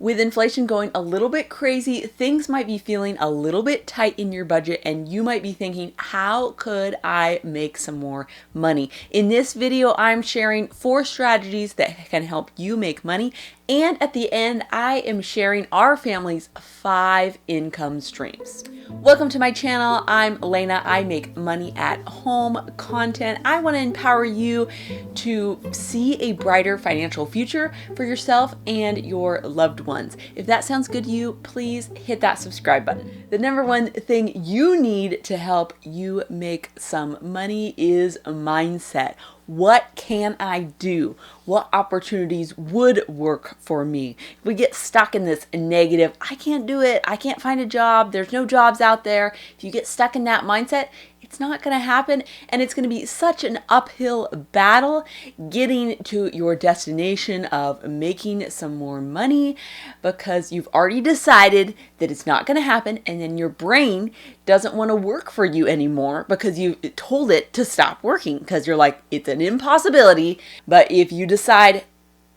With inflation going a little bit crazy, things might be feeling a little bit tight in your budget, and you might be thinking, how could I make some more money? In this video, I'm sharing 4 strategies that can help you make money. And at the end, I am sharing our family's 5 income streams. Welcome to my channel. I'm Elena. I make money at home content. I want to empower you to see a brighter financial future for yourself and your loved ones. If that sounds good to you, please hit that subscribe button. The number one thing you need to help you make some money is mindset. What can I do? What opportunities would work for me? If we get stuck in this negative, I can't do it, I can't find a job, there's no jobs out there. If you get stuck in that mindset, it's not going to happen, and it's going to be such an uphill battle getting to your destination of making some more money, because you've already decided that it's not going to happen, and then your brain doesn't want to work for you anymore because you told it to stop working, because you're like, it's an impossibility. But if you decide,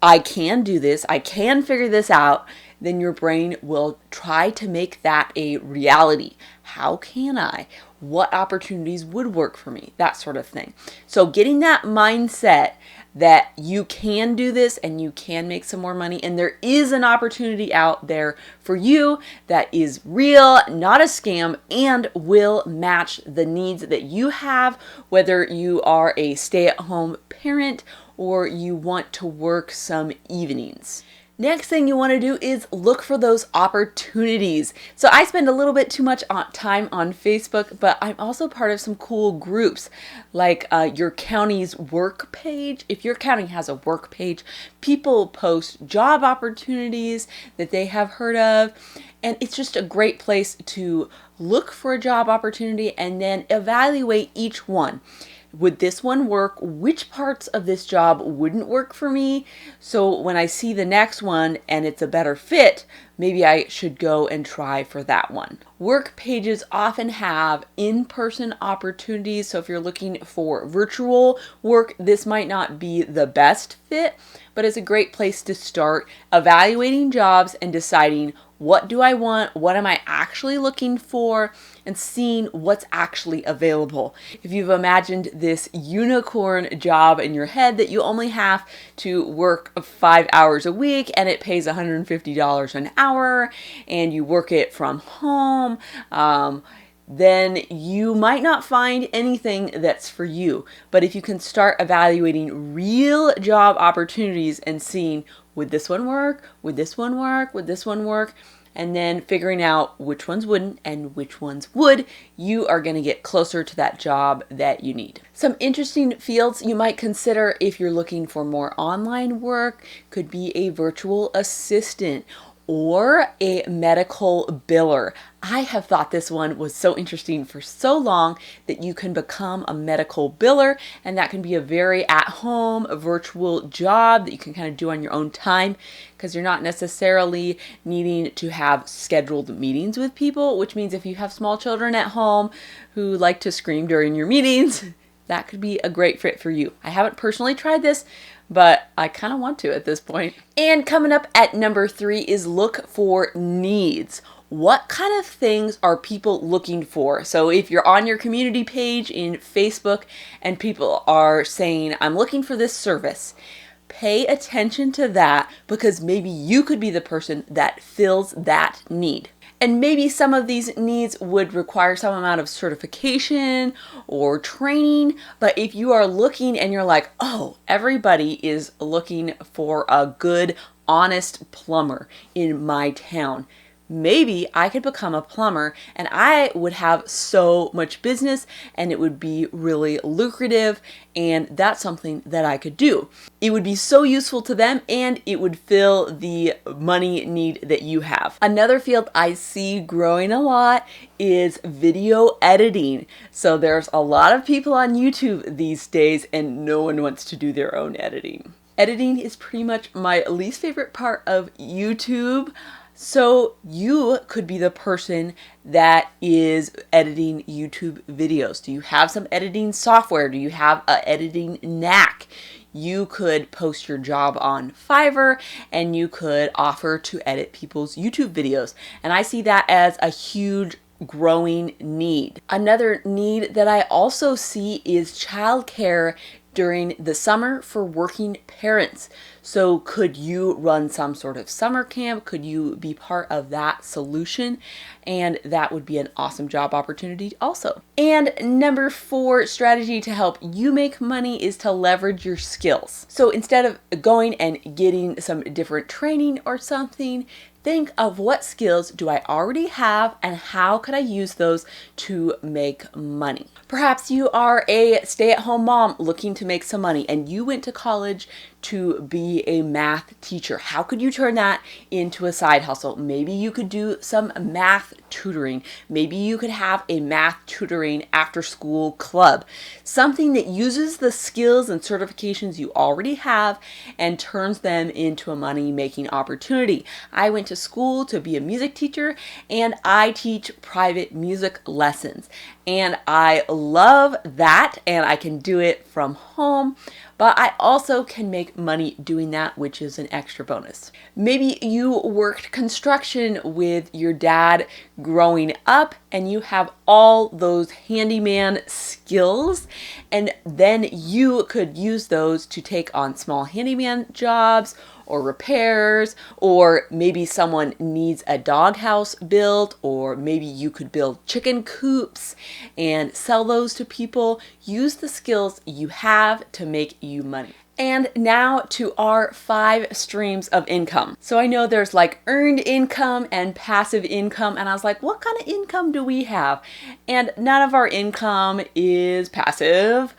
I can do this, I can figure this out, then your brain will try to make that a reality. How can I? What opportunities would work for me? That sort of thing. So getting that mindset that you can do this and you can make some more money, and there is an opportunity out there for you that is real, not a scam, and will match the needs that you have, whether you are a stay-at-home parent or you want to work some evenings. Next thing you want to do is look for those opportunities. So I spend a little bit too much time on Facebook, but I'm also part of some cool groups like your county's work page. If your county has a work page, people post job opportunities that they have heard of, and it's just a great place to look for a job opportunity and then evaluate each one. Would this one work? Which parts of this job wouldn't work for me? So when I see the next one and it's a better fit, maybe I should go and try for that one. Work pages often have in-person opportunities. So if you're looking for virtual work, this might not be the best fit, but it's a great place to start evaluating jobs and deciding, what do I want? What am I actually looking for? And seeing what's actually available. If you've imagined this unicorn job in your head that you only have to work 5 hours a week and it pays $150 an hour and you work it from home, then you might not find anything that's for you. But if you can start evaluating real job opportunities and seeing, would this one work? Would this one work? Would this one work? And then figuring out which ones wouldn't and which ones would, you are going to get closer to that job that you need. Some interesting fields you might consider if you're looking for more online work could be a virtual assistant or a medical biller. I have thought this one was so interesting for so long, that you can become a medical biller, and that can be a very at-home virtual job that you can kind of do on your own time, because you're not necessarily needing to have scheduled meetings with people, which means if you have small children at home who like to scream during your meetings, that could be a great fit for you. I haven't personally tried this, but I kind of want to at this point. And coming up at number 3 is look for needs. What kind of things are people looking for? So if you're on your community page in Facebook and people are saying, I'm looking for this service, pay attention to that, because maybe you could be the person that fills that need. And maybe some of these needs would require some amount of certification or training. But if you are looking and you're like, oh, everybody is looking for a good, honest plumber in my town, maybe I could become a plumber and I would have so much business and it would be really lucrative, and that's something that I could do. It would be so useful to them and it would fill the money need that you have. Another field I see growing a lot is video editing. So there's a lot of people on YouTube these days and no one wants to do their own editing. Editing is pretty much my least favorite part of YouTube. So you could be the person that is editing YouTube videos. Do you have some editing software? Do you have an editing knack? you could post your job on Fiverr and you could offer to edit people's YouTube videos. And I see that as a huge growing need. Another need that I also see is childcare during the summer for working parents. So could you run some sort of summer camp? Could you be part of that solution? And that would be an awesome job opportunity also. And number 4 strategy to help you make money is to leverage your skills. So instead of going and getting some different training or something, think of what skills do I already have and how could I use those to make money. Perhaps you are a stay-at-home mom looking to make some money and you went to college to be a math teacher. How could you turn that into a side hustle? Maybe you could do some math tutoring. Maybe you could have a math tutoring after school club. Something that uses the skills and certifications you already have and turns them into a money-making opportunity. I went to school to be a music teacher and I teach private music lessons. And I love that and I can do it from home. But I also can make money doing that, which is an extra bonus. Maybe you worked construction with your dad growing up and you have all those handyman skills, and then you could use those to take on small handyman jobs or repairs, or maybe someone needs a doghouse built, or maybe you could build chicken coops and sell those to people. Use the skills you have to make you money. And now to our 5 streams of income. So I know there's like earned income and passive income, and I was like, what kind of income do we have? And none of our income is passive.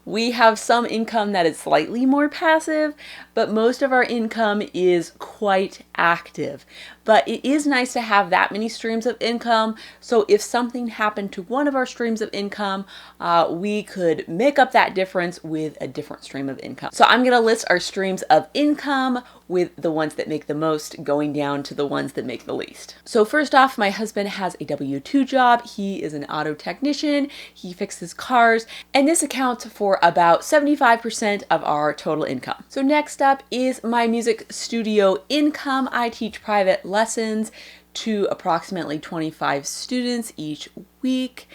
We have some income that is slightly more passive, but most of our income is quite active. But it is nice to have that many streams of income. So if something happened to one of our streams of income, we could make up that difference with a different stream of income. So I'm going to list our streams of income with the ones that make the most going down to the ones that make the least. So first off, my husband has a W-2 job. He is an auto technician. He fixes cars, and this accounts for about 75% of our total income. So next up is my music studio income. I teach private lessons to approximately 25 students each week.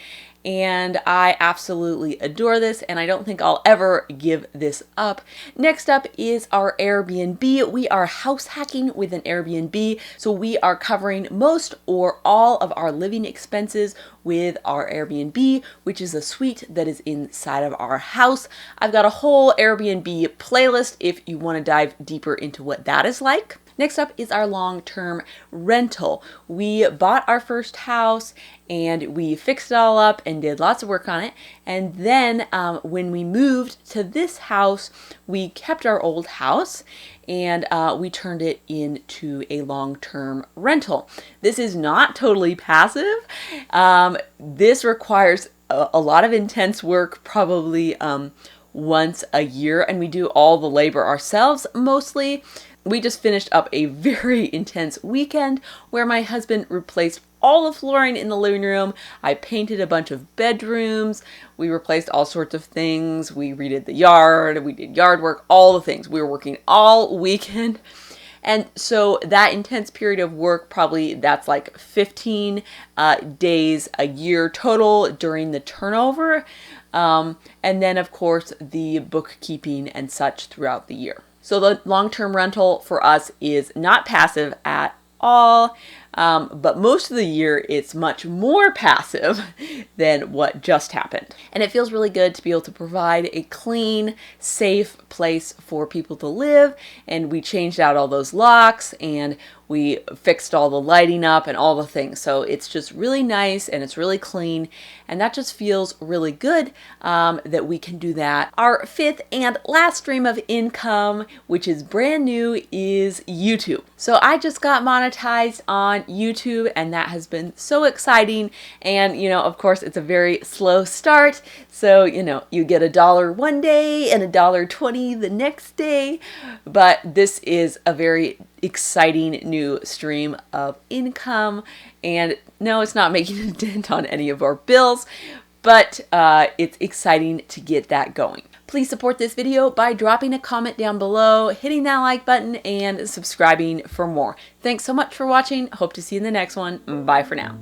And I absolutely adore this, and I don't think I'll ever give this up. Next up is our Airbnb. We are house hacking with an Airbnb, so we are covering most or all of our living expenses with our Airbnb, which is a suite that is inside of our house. I've got a whole Airbnb playlist if you want to dive deeper into what that is like. Next up is our long-term rental. We bought our first house and we fixed it all up and did lots of work on it. And then when we moved to this house, we kept our old house and we turned it into a long-term rental. This is not totally passive. This requires a lot of intense work, probably once a year, and we do all the labor ourselves mostly. We just finished up a very intense weekend where my husband replaced all the flooring in the living room. I painted a bunch of bedrooms. We replaced all sorts of things. We redid the yard. We did yard work, all the things. We were working all weekend. And so that intense period of work, probably that's like 15 days a year total during the turnover. And then of course the bookkeeping and such throughout the year. So the long-term rental for us is not passive at all, but most of the year it's much more passive than what just happened. And it feels really good to be able to provide a clean, safe place for people to live. And we changed out all those locks and we fixed all the lighting up and all the things. So it's just really nice and it's really clean. And that just feels really good that we can do that. Our 5th and last stream of income, which is brand new, is YouTube. So I just got monetized on YouTube and that has been so exciting. And, you know, of course, it's a very slow start. So, you know, you get $1 one day and $1.20 the next day. But this is a very exciting new stream of income, and no, it's not making a dent on any of our bills, but it's exciting to get that going. Please support this video by dropping a comment down below, hitting that like button, and subscribing for more. Thanks so much for watching. Hope to see you in the next one. Bye for now.